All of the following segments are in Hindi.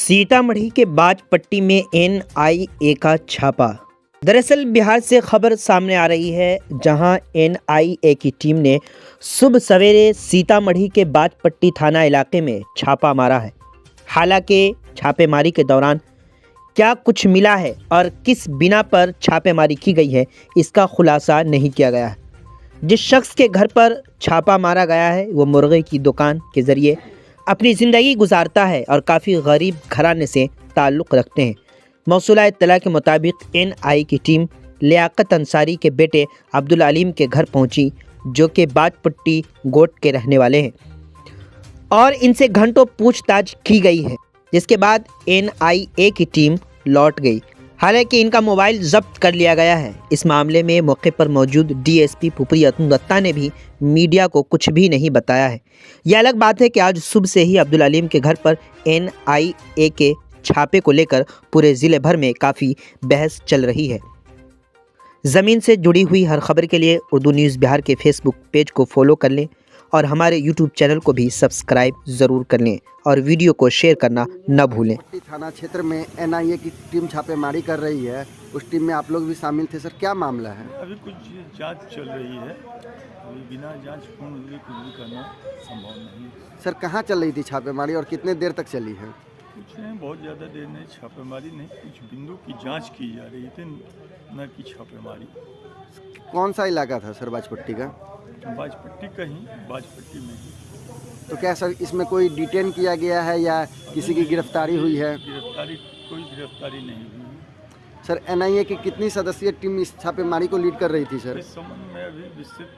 सीतामढ़ी के बाजपट्टी में एनआईए का छापा। दरअसल बिहार से खबर सामने आ रही है, जहां एनआईए की टीम ने सुबह सवेरे सीतामढ़ी के बाजपट्टी थाना इलाके में छापा मारा है। हालांकि छापेमारी के दौरान क्या कुछ मिला है और किस बिना पर छापेमारी की गई है, इसका खुलासा नहीं किया गया है। जिस शख्स के घर पर छापा मारा गया है वो मुर्गे की दुकान के ज़रिए अपनी ज़िंदगी गुजारता है और काफ़ी गरीब घराने से ताल्लुक़ रखते हैं। मौसूला इत्तला के मुताबिक एनआई की टीम लियाकत अंसारी के बेटे अब्दुल अलीम के घर पहुंची, जो कि बाजपट्टी गोट के रहने वाले हैं, और इनसे घंटों पूछताछ की गई है, जिसके बाद एनआईए की टीम लौट गई। हालांकि इनका मोबाइल जब्त कर लिया गया है। इस मामले में मौके पर मौजूद डीएसपी पुपरी अतुल दत्ता ने भी मीडिया को कुछ भी नहीं बताया है। यह अलग बात है कि आज सुबह से ही अब्दुल अलीम के घर पर एनआईए के छापे को लेकर पूरे ज़िले भर में काफ़ी बहस चल रही है। ज़मीन से जुड़ी हुई हर खबर के लिए उर्दू न्यूज़ बिहार के फेसबुक पेज को फॉलो कर लें और हमारे यूट्यूब चैनल को भी सब्सक्राइब ज़रूर कर लें और वीडियो को शेयर करना न भूलें। थाना क्षेत्र में एनआईए की टीम छापेमारी कर रही है, उस टीम में आप लोग भी शामिल थे। सर, क्या मामला है? अभी कुछ जांच चल रही है, अभी बिना जांच पूर्ण हुए कुछ भी करना संभव नहीं। सर, कहाँ चल रही थी छापेमारी और कितने देर तक चली है? कुछ नहीं, बहुत ज़्यादा देर नहीं, छापेमारी नहीं, कुछ बिंदु की जांच की जा रही थी, न कि छापेमारी। कौन सा इलाका था सर बाजपट्टी का? बाजपट्टी का ही, बाजपट्टी में ही। तो क्या सर इसमें कोई डिटेन किया गया है या किसी की गिरफ्तारी हुई है? कोई गिरफ्तारी नहीं हुई। सर, एनआईए की कितनी सदस्यीय टीम इस छापेमारी को लीड कर रही थी सर? इस संबंध में अभी विस्तृत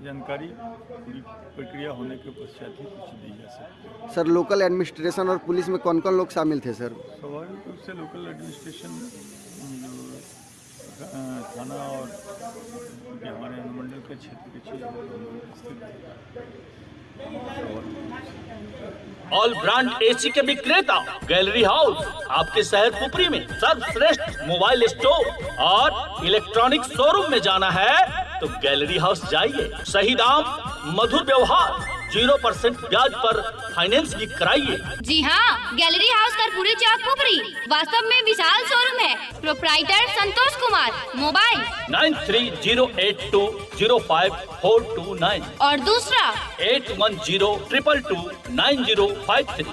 जानकारी पूरी प्रक्रिया होने के पश्चात ही कुछ दी जा सकती है। सर, लोकल एडमिनिस्ट्रेशन और पुलिस में कौन कौन लोग शामिल थे सर? स्वाभाविक रूप से लोकल एडमिनिस्ट्रेशन, थाना और हमारे अनुमंडल के क्षेत्र के ऑल ब्रांड एसी के विक्रेता गैलरी हाउस आपके शहर पुपरी में सर्वश्रेष्ठ मोबाइल स्टोर और इलेक्ट्रॉनिक शोरूम में जाना है तो गैलरी हाउस जाइए। सही दाम, मधुर व्यवहार, 0% ब्याज पर फाइनेंस भी कराइए। जी हाँ, गैलरी हाउस कर्पूरी चौक पुपरी वास्तव में विशाल शोरूम है। प्रोप्राइटर संतोष कुमार, मोबाइल 9308205429 और दूसरा 8102229053।